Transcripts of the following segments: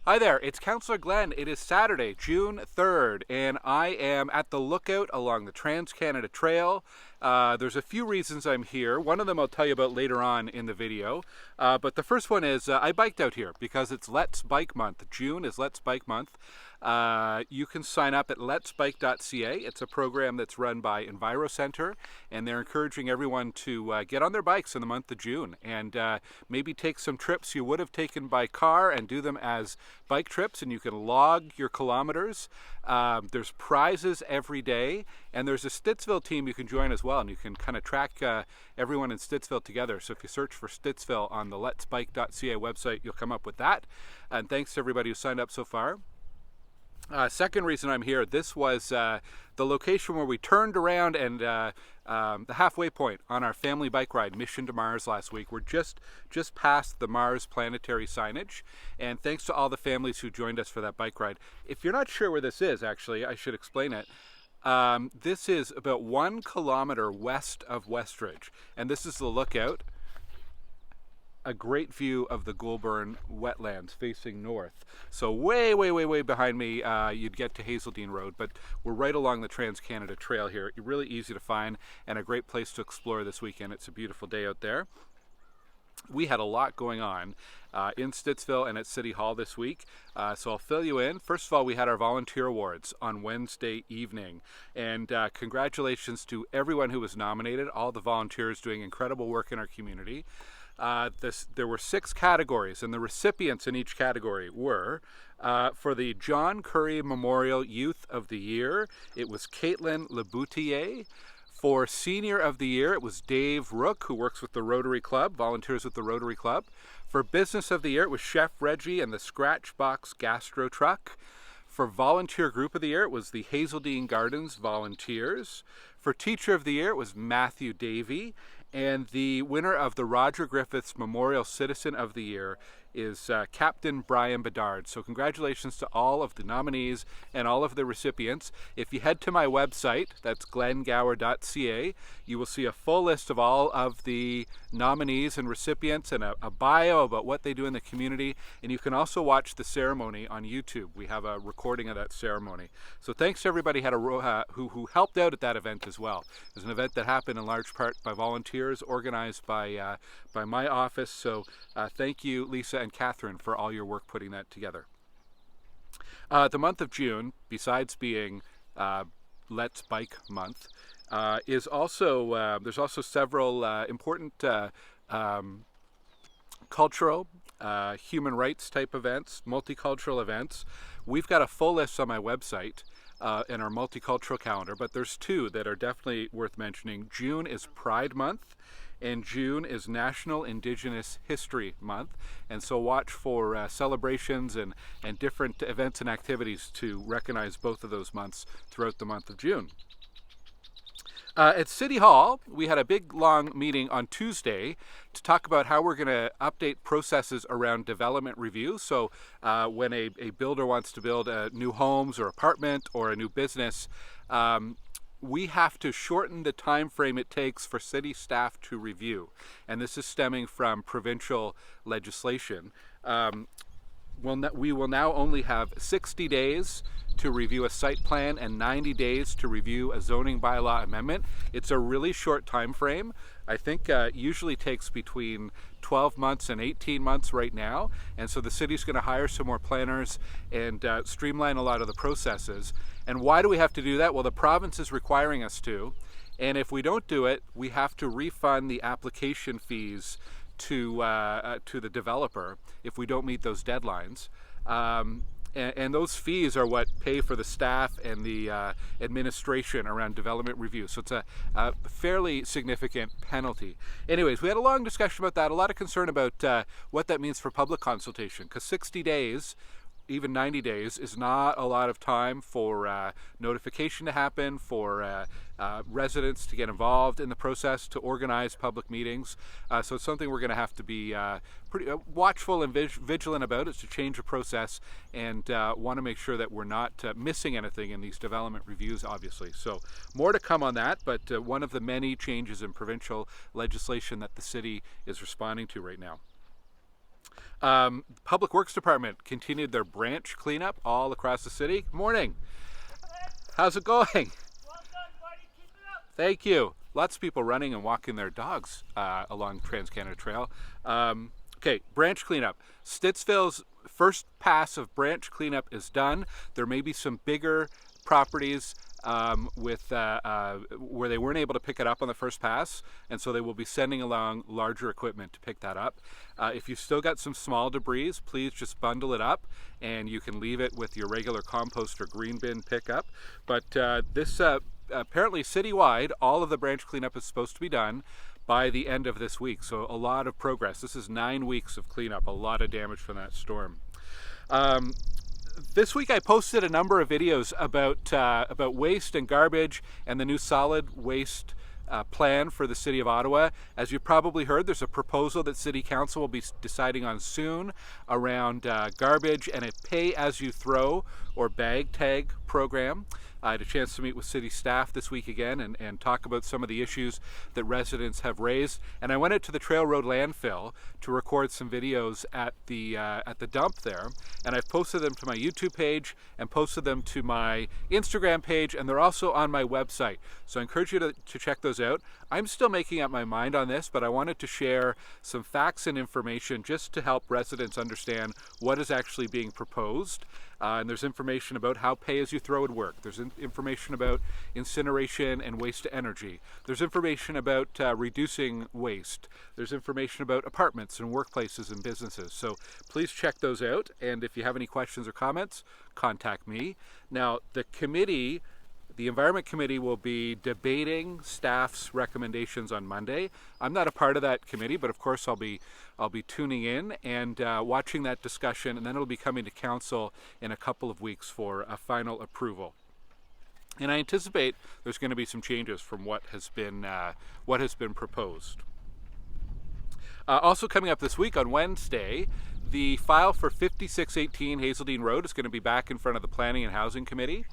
Hi there, it's Councillor Glen. It is Saturday, June 3rd, and I am at the lookout along the Trans-Canada Trail. There's a few reasons I'm here. One of them I'll tell you about later on in the video. But the first one is I biked out here because it's Let's Bike Month. June is Let's Bike Month. You can sign up at letsbike.ca. It's a program that's run by EnviroCentre, and they're encouraging everyone to get on their bikes in the month of June and maybe take some trips you would have taken by car and do them as bike trips, and you can log your kilometers. There's prizes every day, and there's a Stittsville team you can join as well, and you can kind of track everyone in Stittsville together. So if you search for Stittsville on the letsbike.ca website, you'll come up with that. And thanks to everybody who signed up so far. Second reason I'm here, this was the location where we turned around and the halfway point on our family bike ride, Mission to Mars, last week. We're just past the Mars planetary signage, and thanks to all the families who joined us for that bike ride. If you're not sure where this is, actually, I should explain it. This is about 1 kilometer west of Westridge, and this is the lookout. A great view of the Goulburn wetlands facing north. So way behind me, you'd get to Hazeldean Road, but we're right along the Trans-Canada Trail here. Really easy to find and a great place to explore this weekend. It's a beautiful day out there. We had a lot going on in Stittsville and at City Hall this week, so I'll fill you in. First of all, we had our Volunteer Awards on Wednesday evening, and congratulations to everyone who was nominated, all the volunteers doing incredible work in our community. There were 6 categories, and the recipients in each category were, for the John Curry Memorial Youth of the Year, it was Caitlin Leboutier. For Senior of the Year, it was Dave Rook, who works with the Rotary Club, volunteers with the Rotary Club. For Business of the Year, it was Chef Reggie and the Scratchbox Gastro Truck. For Volunteer Group of the Year, it was the Hazeldean Gardens Volunteers. For Teacher of the Year, it was Matthew Davey. And the winner of the Roger Griffiths Memorial Citizen of the Year is Captain Brian Bedard. So congratulations to all of the nominees and all of the recipients. If you head to my website, that's glengower.ca, you will see a full list of all of the nominees and recipients and a bio about what they do in the community. And you can also watch the ceremony on YouTube. We have a recording of that ceremony. So thanks to everybody who helped out at that event as well. It was an event that happened in large part by volunteers, organized by my office. So thank you, Lisa and Catherine, for all your work putting that together. The month of June, besides being Let's Bike Month, is also there's also several important cultural, human rights type events, multicultural events. We've got a full list on my website in our multicultural calendar, but there's 2 that are definitely worth mentioning. June is Pride Month, and June is National Indigenous History Month, and so watch for celebrations and different events and activities to recognize both of those months throughout the month of June. At City Hall, we had a big, long meeting on Tuesday to talk about how we're going to update processes around development review. So when a builder wants to build new homes or apartment or a new business, we have to shorten the time frame it takes for city staff to review. And this is stemming from provincial legislation. We will now only have 60 days to review a site plan and 90 days to review a zoning bylaw amendment. It's a really short time frame. I think usually takes between 12 months and 18 months right now. And so the city's going to hire some more planners and streamline a lot of the processes. And why do we have to do that? Well, the province is requiring us to. And if we don't do it, we have to refund the application fees to the developer if we don't meet those deadlines. And those fees are what pay for the staff and the administration around development review. So it's a fairly significant penalty. Anyways, we had a long discussion about that, a lot of concern about what that means for public consultation, because 60 days, even 90 days, is not a lot of time for notification to happen, for residents to get involved in the process, to organize public meetings. So it's something we're going to have to be pretty watchful and vigilant about, is to change the process and want to make sure that we're not missing anything in these development reviews, obviously. So more to come on that, but one of the many changes in provincial legislation that the city is responding to right now. Public Works Department continued their branch cleanup all across the city. Morning. How's it going? Well done, buddy. Keep it up. Thank you. Lots of people running and walking their dogs along Trans-Canada Trail. Okay, branch cleanup. Stittsville's first pass of branch cleanup is done. There may be some bigger properties where they weren't able to pick it up on the first pass, and so they will be sending along larger equipment to pick that up. If you've still got some small debris, please just bundle it up and you can leave it with your regular compost or green bin pickup. But this apparently citywide, all of the branch cleanup is supposed to be done by the end of this week, so a lot of progress. This is 9 weeks of cleanup, a lot of damage from that storm. This week I posted a number of videos about waste and garbage and the new solid waste plan for the City of Ottawa. As you've probably heard, there's a proposal that City Council will be deciding on soon around garbage and a pay-as-you-throw or bag tag program. I had a chance to meet with city staff this week again and talk about some of the issues that residents have raised. And I went out to the Trail Road landfill to record some videos at the dump there. And I've posted them to my YouTube page and posted them to my Instagram page, and they're also on my website. So I encourage you to check those out. I'm still making up my mind on this, but I wanted to share some facts and information just to help residents understand what is actually being proposed. And there's information about how pay-as-you-throw would work. There's information about incineration and waste to energy. There's information about reducing waste. There's information about apartments and workplaces and businesses. So please check those out. And if you have any questions or comments, contact me. Now, the Environment Committee will be debating staff's recommendations on Monday. I'm not a part of that committee, but of course I'll be tuning in and watching that discussion, and then it'll be coming to Council in a couple of weeks for a final approval. And I anticipate there's going to be some changes from what has been proposed. Also coming up this week on Wednesday, the file for 5618 Hazeldean Road is going to be back in front of the Planning and Housing Committee.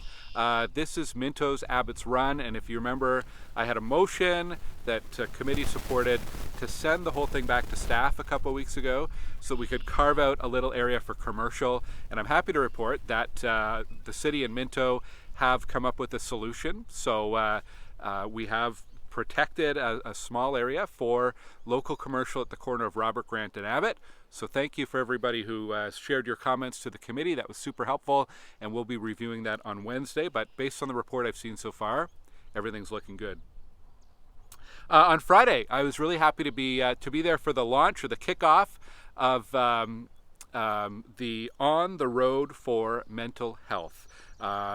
This is Minto's Abbott's Run, and if you remember, I had a motion that committee supported to send the whole thing back to staff a couple of weeks ago so we could carve out a little area for commercial, and I'm happy to report that the city and Minto have come up with a solution. So we have protected a small area for local commercial at the corner of Robert Grant and Abbott. So thank you for everybody who shared your comments to the committee. That was super helpful, and we'll be reviewing that on Wednesday. But based on the report I've seen so far, everything's looking good. On Friday, I was really happy to be there for the launch or the kickoff of the On the Road for Mental Health.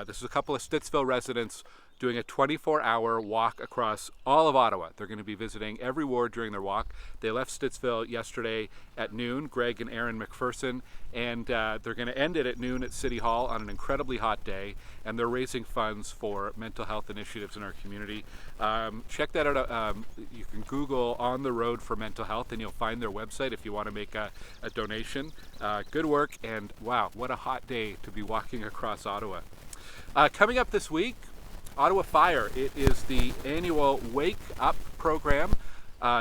This is a couple of Stittsville residents doing a 24-hour walk across all of Ottawa. They're going to be visiting every ward during their walk. They left Stittsville yesterday at noon, Greg and Aaron McPherson, and they're going to end it at noon at City Hall on an incredibly hot day, and they're raising funds for mental health initiatives in our community. Check that out. You can Google On the Road for Mental Health, and you'll find their website if you want to make a donation. Good work, and wow, what a hot day to be walking across Ottawa. Coming up this week, Ottawa Fire. It is the annual Wake Up program.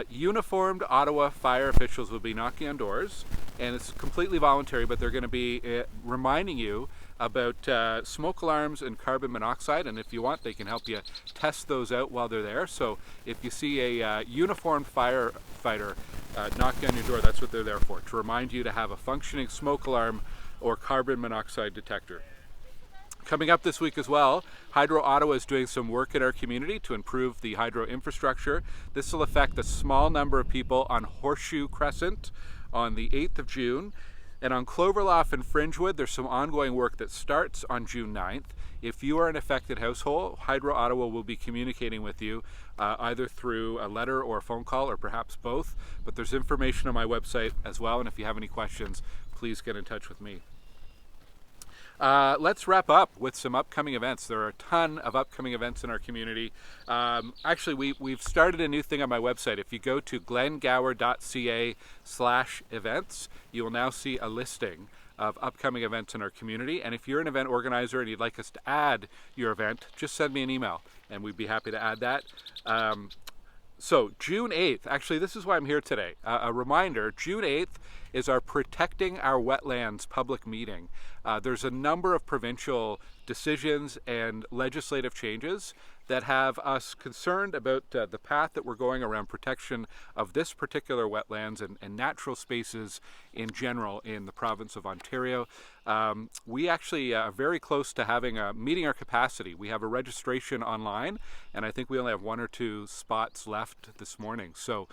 Uniformed Ottawa fire officials will be knocking on doors, and it's completely voluntary, but they're going to be reminding you about smoke alarms and carbon monoxide, and if you want, they can help you test those out while they're there. So if you see a uniformed firefighter knocking on your door, that's what they're there for, to remind you to have a functioning smoke alarm or carbon monoxide detector. Coming up this week as well, Hydro Ottawa is doing some work in our community to improve the hydro infrastructure. This will affect a small number of people on Horseshoe Crescent on the 8th of June. And on Cloverloft and Fringewood, there's some ongoing work that starts on June 9th. If you are an affected household, Hydro Ottawa will be communicating with you either through a letter or a phone call, or perhaps both. But there's information on my website as well, and if you have any questions, please get in touch with me. Let's wrap up with some upcoming events. There are a ton of upcoming events in our community. Actually, we've started a new thing on my website. If you go to glengower.ca/events, you will now see a listing of upcoming events in our community. And if you're an event organizer and you'd like us to add your event, just send me an email and we'd be happy to add that. So June 8th, actually this is why I'm here today. A reminder, June 8th is our Protecting Our Wetlands public meeting. There's a number of provincial decisions and legislative changes that have us concerned about the path that we're going around protection of this particular wetlands and natural spaces in general in the province of Ontario. We actually are very close to having meeting our capacity. We have a registration online, and I think we only have 1 or 2 spots left this morning. So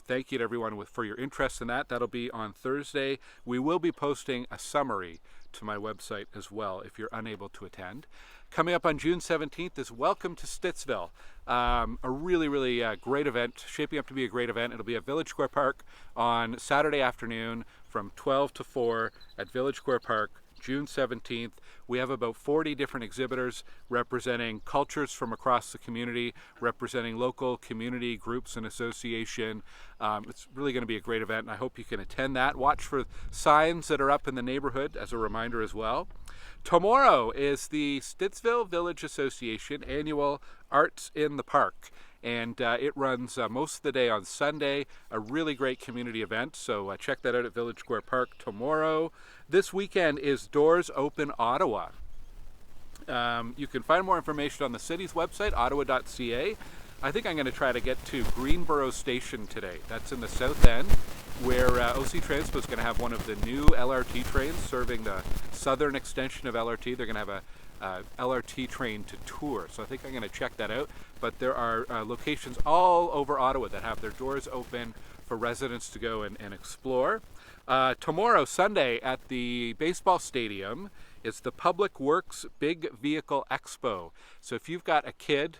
thank you to everyone for your interest in that. That'll be on Thursday. We will be posting a summary to my website as well if you're unable to attend. Coming up on June 17th is Welcome to Stittsville, a really great event, shaping up to be a great event. It'll be at Village Square Park on Saturday afternoon from 12 to 4 at Village Square Park, June 17th. We have about 40 different exhibitors representing cultures from across the community, representing local community groups and association. It's really going to be a great event, and I hope you can attend that. Watch for signs that are up in the neighborhood as a reminder as well. Tomorrow is the Stittsville Village Association annual Arts in the Park, and it runs most of the day on Sunday. A really great community event, so check that out at Village Square Park tomorrow. This weekend is Doors Open Ottawa. You can find more information on the city's website, ottawa.ca. I think I'm going to try to get to Greenboro Station today. That's in the south end, where OC Transpo is going to have one of the new LRT trains serving the southern extension of LRT. They're going to have a LRT train to tour, so I think I'm going to check that out. But there are locations all over Ottawa that have their doors open for residents to go and explore. Tomorrow, Sunday, at the baseball stadium, is the Public Works Big Vehicle Expo. So if you've got a kid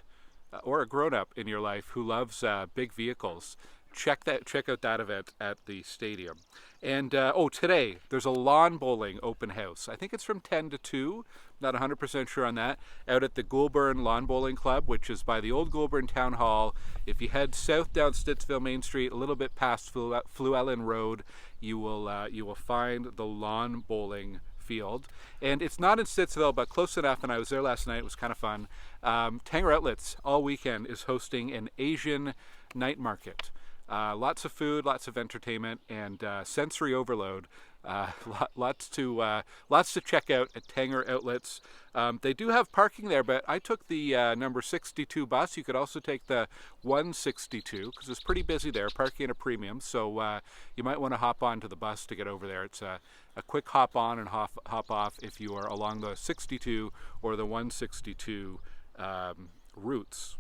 or a grown-up in your life who loves big vehicles, check out that event at the stadium. And today there's a lawn bowling open house. I think it's from 10 to 2. Not 100% sure on that. Out at the Goulburn Lawn Bowling Club, which is by the old Goulburn Town Hall. If you head south down Stittsville Main Street, a little bit past Fluellen Road, you will find the lawn bowling field. And it's not in Stittsville, but close enough, and I was there last night. It was kind of fun. Tanger Outlets all weekend is hosting an Asian night market. Lots of food, lots of entertainment, and sensory overload. Lots to check out at Tanger Outlets. They do have parking there, but I took the number 62 bus. You could also take the 162 because it's pretty busy there, parking at a premium. So you might want to hop on to the bus to get over there. It's a quick hop on and hop off if you are along the 62 or the 162 routes.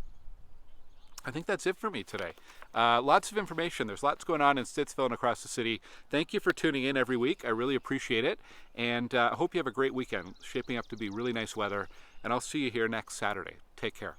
I think that's it for me today. Lots of information. There's lots going on in Stittsville and across the city. Thank you for tuning in every week. I really appreciate it. And I hope you have a great weekend. Shaping up to be really nice weather. And I'll see you here next Saturday. Take care.